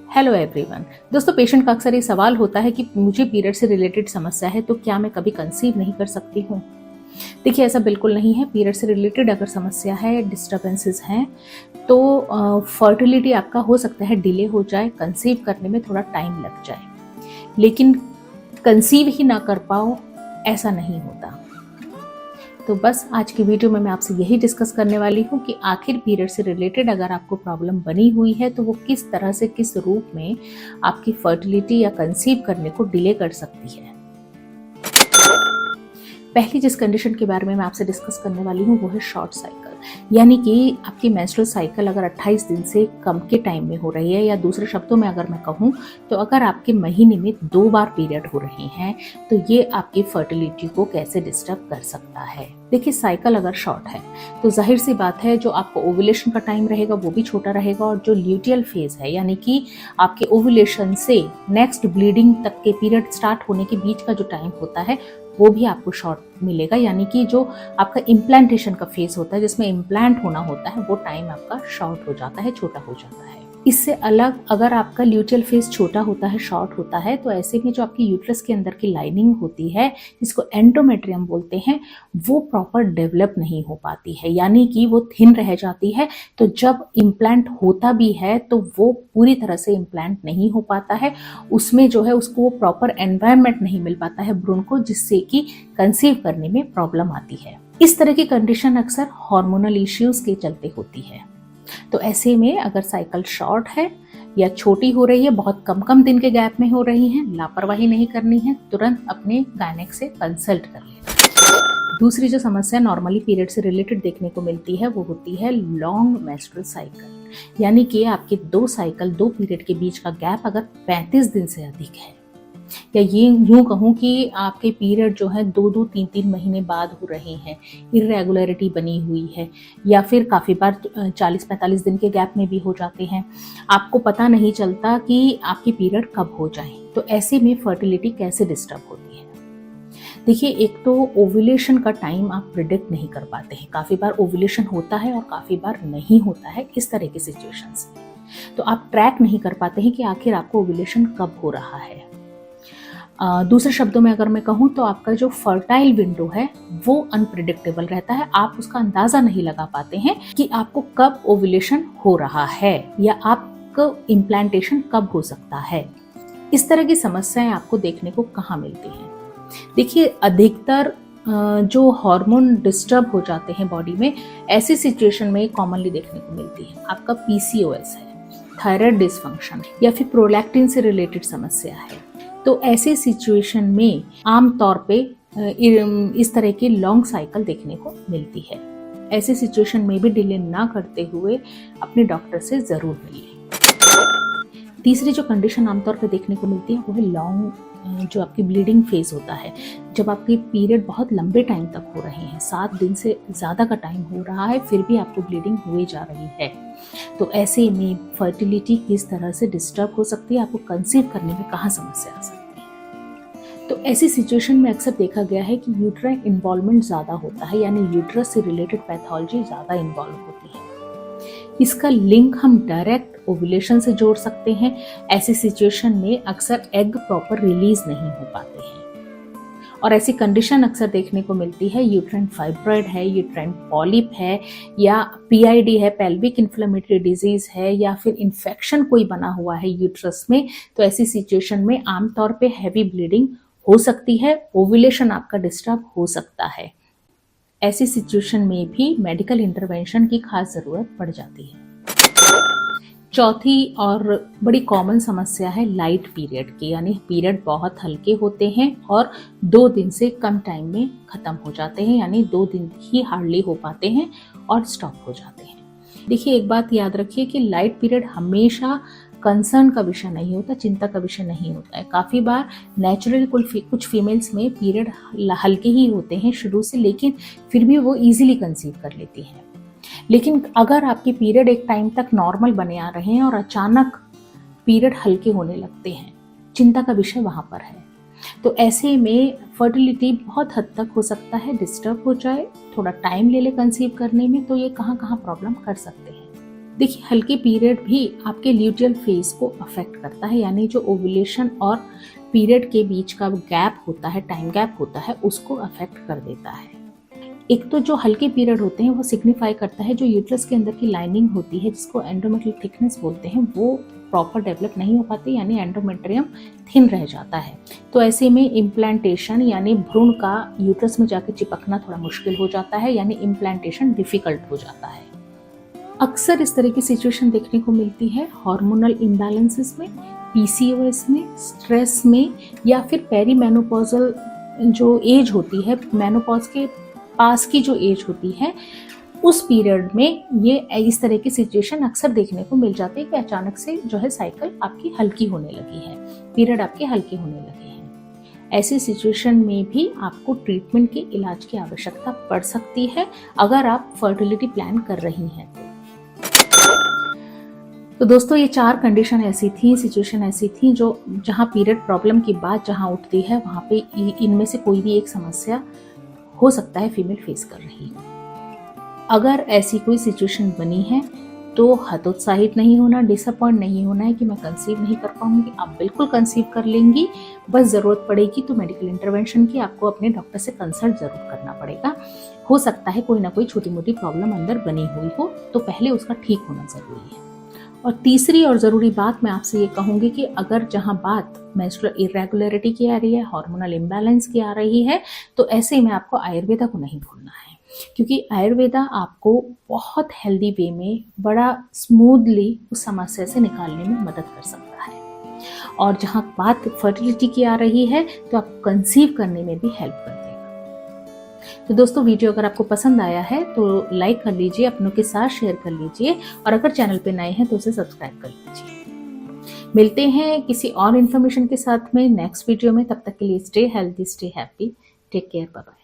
Hello everyone. दोस्तों, patient का अक्सर ये सवाल होता है कि मुझे पीरियड से रिलेटेड समस्या है तो क्या मैं कभी कंसीव नहीं कर सकती हूँ। देखिए, ऐसा बिल्कुल नहीं है। पीरियड से रिलेटेड अगर समस्या है, डिस्टर्बेंसेस हैं, तो फर्टिलिटी आपका हो सकता है डिले हो जाए, कंसीव करने में थोड़ा टाइम लग जाए, लेकिन कंसीव ही ना कर पाओ ऐसा नहीं होता। तो बस आज की वीडियो में मैं आपसे यही डिस्कस करने वाली हूँ कि आखिर पीरियड से रिलेटेड अगर आपको प्रॉब्लम बनी हुई है तो वो किस तरह से, किस रूप में आपकी फर्टिलिटी या कंसीव करने को डिले कर सकती है। पहली जिस कंडीशन के बारे में मैं आपसे डिस्कस करने वाली हूँ वो है शॉर्ट साइकिल, यानी कि आपकी मेंस्ट्रुअल साइकिल अगर 28 दिन से कम के टाइम में हो रही है, या दूसरे शब्दों में अगर मैं कहूँ तो अगर आपके महीने में 2 बार पीरियड हो रहे हैं तो ये आपकी फर्टिलिटी को कैसे डिस्टर्ब कर सकता है। देखिए, साइकिल अगर शॉर्ट है तो जाहिर सी बात है जो आपको ओव्यूलेशन का टाइम रहेगा वो भी छोटा रहेगा, और जो ल्यूटियल फेज है यानी कि आपके ओव्यूलेशन से नेक्स्ट ब्लीडिंग तक के पीरियड स्टार्ट होने के बीच का जो टाइम होता है वो भी आपको शॉर्ट मिलेगा। यानी कि जो आपका इम्प्लांटेशन का फेज होता है, जिसमें इम्प्लांट होना होता है, वो टाइम आपका शॉर्ट हो जाता है, छोटा हो जाता है। इससे अलग अगर आपका ल्यूटियल फेज छोटा होता है, शॉर्ट होता है, तो ऐसे में जो आपकी यूट्रस के अंदर की लाइनिंग होती है, जिसको एंडोमेट्रियम बोलते हैं, वो प्रॉपर डेवलप नहीं हो पाती है, यानी कि वो थिन रह जाती है। तो जब इम्प्लांट होता भी है तो वो पूरी तरह से इम्प्लांट नहीं हो पाता है, उसमें जो है उसको वो प्रॉपर एनवायरनमेंट नहीं मिल पाता है भ्रूण को, जिससे कि कंसीव करने में प्रॉब्लम आती है। इस तरह की कंडीशन अक्सर हार्मोनल इश्यूज के चलते होती है। तो ऐसे में अगर साइकिल शॉर्ट है या छोटी हो रही है, बहुत कम कम दिन के गैप में हो रही है, लापरवाही नहीं करनी है, तुरंत अपने गायनेक से कंसल्ट कर लें। दूसरी जो समस्या नॉर्मली पीरियड से रिलेटेड देखने को मिलती है वो होती है लॉन्ग मेंस्ट्रुअल साइकिल, यानी कि आपके 2 साइकिल, 2 पीरियड के बीच का गैप अगर 35 दिन से अधिक है, या ये यूं कहूँ कि आपके पीरियड जो है 2-2, 3-3 महीने बाद हो रहे हैं, इरेगुलरिटी बनी हुई है, या फिर काफ़ी बार 40-45 दिन के गैप में भी हो जाते हैं, आपको पता नहीं चलता कि आपकी पीरियड कब हो जाए, तो ऐसे में फर्टिलिटी कैसे डिस्टर्ब होती है। देखिए, एक तो ओव्यूलेशन का टाइम आप प्रिडिक्ट नहीं कर पाते हैं, काफ़ी बार ओव्यूलेशन होता है और काफ़ी बार नहीं होता है, इस तरह की सिचुएशंस में तो आप ट्रैक नहीं कर पाते हैं कि आखिर आपको ओव्यूलेशन कब हो रहा है। दूसरे शब्दों में अगर मैं कहूँ तो आपका जो फर्टाइल विंडो है वो अनप्रिडिक्टेबल रहता है, आप उसका अंदाजा नहीं लगा पाते हैं कि आपको कब ओव्यूलेशन हो रहा है या आपको इम्प्लांटेशन कब हो सकता है। इस तरह की समस्याएं आपको देखने को कहाँ मिलती हैं? देखिए, अधिकतर जो हार्मोन डिस्टर्ब हो जाते हैं बॉडी में, ऐसी सिचुएशन में कॉमनली देखने को मिलती है आपका PCOS है, थायराइड डिसफंक्शन, या फिर प्रोलैक्टिन से रिलेटेड समस्या है। तो ऐसे सिचुएशन में आमतौर पे इस तरह की लॉन्ग साइकिल देखने को मिलती है। ऐसे सिचुएशन में भी डिले ना करते हुए अपने डॉक्टर से ज़रूर मिलिए। तीसरी जो कंडीशन आमतौर पे देखने को मिलती है वो है लॉन्ग जो आपकी ब्लीडिंग फेज होता है, जब आपके पीरियड बहुत लंबे टाइम तक हो रहे हैं, 7 दिन से ज़्यादा का टाइम हो रहा है, फिर भी आपको ब्लीडिंग हुए जा रही है, तो ऐसे में फर्टिलिटी किस तरह से डिस्टर्ब हो सकती है, आपको कंसीव करने में कहाँ समस्या आ सकती है। तो ऐसी सिचुएशन में अक्सर देखा गया है कि यूट्राइन इन्वॉल्वमेंट ज़्यादा होता है, यानी यूट्रस से रिलेटेड पैथोलॉजी ज़्यादा इन्वॉल्व होती है। इसका लिंक हम डायरेक्ट ओव्यूलेशन से जोड़ सकते हैं। ऐसी सिचुएशन में अक्सर एग प्रॉपर रिलीज नहीं हो पाते हैं, और ऐसी कंडीशन अक्सर देखने को मिलती है यूट्राइन फाइब्रॉइड है, यूट्राइन पॉलिप है, या PID है, पेल्विक इन्फ्लेमेटरी डिजीज है, या फिर इन्फेक्शन कोई बना हुआ है यूट्रस में। तो ऐसी सिचुएशन में आमतौर पे हैवी ब्लीडिंग हो सकती है, ओव्यूलेशन आपका डिस्टर्ब हो सकता है। ऐसी सिचुएशन में भी मेडिकल इंटरवेंशन की खास जरूरत पड़ जाती है। चौथी और बड़ी कॉमन समस्या है लाइट पीरियड की, यानी पीरियड बहुत हल्के होते हैं और 2 दिन से कम टाइम में खत्म हो जाते हैं, यानी 2 दिन ही हार्डली हो पाते हैं और स्टॉप हो जाते हैं। देखिए, एक बात याद रखिए कि लाइट पीरियड हमेशा कंसर्न का विषय नहीं होता, चिंता का विषय नहीं होता है। काफ़ी बार नेचुरल कुछ फीमेल्स में पीरियड हल्के ही होते हैं शुरू से, लेकिन फिर भी वो इजीली कंसीव कर लेती हैं। लेकिन अगर आपके पीरियड एक टाइम तक नॉर्मल बने आ रहे हैं और अचानक पीरियड हल्के होने लगते हैं, चिंता का विषय वहाँ पर है। तो ऐसे में फर्टिलिटी बहुत हद तक हो सकता है डिस्टर्ब हो जाए, थोड़ा टाइम ले ले कंसीव करने में, तो ये कहाँ कहाँ प्रॉब्लम कर सकते हैं। देखिए हल्के पीरियड भी आपके ल्यूटियल फेज को अफेक्ट करता है, यानी जो ओव्यूलेशन और पीरियड के बीच का गैप होता है, टाइम गैप होता है, उसको अफेक्ट कर देता है। एक तो जो हल्के पीरियड होते हैं वो सिग्निफाई करता है जो यूट्रस के अंदर की लाइनिंग होती है, जिसको एंडोमेट्रियल थिकनेस बोलते हैं, वो प्रॉपर डेवलप नहीं हो पाती, यानी एंडोमेट्रियम थिन रह जाता है। तो ऐसे में इम्प्लांटेशन यानी भ्रूण का यूट्रस में जाके चिपकना थोड़ा मुश्किल हो जाता है, यानी इम्प्लांटेशन डिफिकल्ट हो जाता है। अक्सर इस तरह की सिचुएशन देखने को मिलती है हार्मोनल इम्बैलेंसेस में, पीसीओएस में, स्ट्रेस में, या फिर पेरीमेनोपॉजल जो एज होती है, मेनोपॉज के पास की जो एज होती है, उस पीरियड में ये इस तरह की सिचुएशन अक्सर देखने को मिल जाती है कि अचानक से जो है साइकिल आपकी हल्की होने लगी है, पीरियड आपके हल्के होने लगे हैं। ऐसी सिचुएशन में भी आपको ट्रीटमेंट के इलाज की आवश्यकता पड़ सकती है अगर आप फर्टिलिटी प्लान कर रही हैं तो दोस्तों ये 4 कंडीशन ऐसी थी, सिचुएशन ऐसी थी जो जहाँ पीरियड प्रॉब्लम की बात जहाँ उठती है वहाँ पे इनमें से कोई भी एक समस्या हो सकता है फीमेल फेस कर रही है। अगर ऐसी कोई सिचुएशन बनी है तो हतोत्साहित नहीं होना, डिसअपॉइंट नहीं होना है कि मैं कंसीव नहीं कर पाऊंगी। आप बिल्कुल कंसीव कर लेंगी, बस ज़रूरत पड़ेगी तो मेडिकल इंटरवेंशन की आपको अपने डॉक्टर से कंसल्ट ज़रूर करना पड़ेगा। हो सकता है कोई ना कोई छोटी मोटी प्रॉब्लम अंदर बनी हुई हो, तो पहले उसका ठीक होना ज़रूरी है। और तीसरी और ज़रूरी बात मैं आपसे ये कहूँगी कि अगर जहाँ बात मेंस्ट्रुअल इरेगुलरिटी की आ रही है, हार्मोनल इम्बैलेंस की आ रही है, तो ऐसे में आपको आयुर्वेदा को नहीं भूलना है, क्योंकि आयुर्वेदा आपको बहुत हेल्दी वे में बड़ा स्मूथली उस समस्या से निकालने में मदद कर सकता है। और जहाँ बात फर्टिलिटी की आ रही है तो आपको कंसीव करने में भी हेल्प कर देगा। तो दोस्तों वीडियो अगर आपको पसंद आया है तो लाइक कर लीजिए, अपनों के साथ शेयर कर लीजिए, और अगर चैनल पे नए हैं तो उसे सब्सक्राइब कर लीजिए। मिलते हैं किसी और इन्फॉर्मेशन के साथ में नेक्स्ट वीडियो में। तब तक के लिए stay healthy, stay happy, take care, bye bye.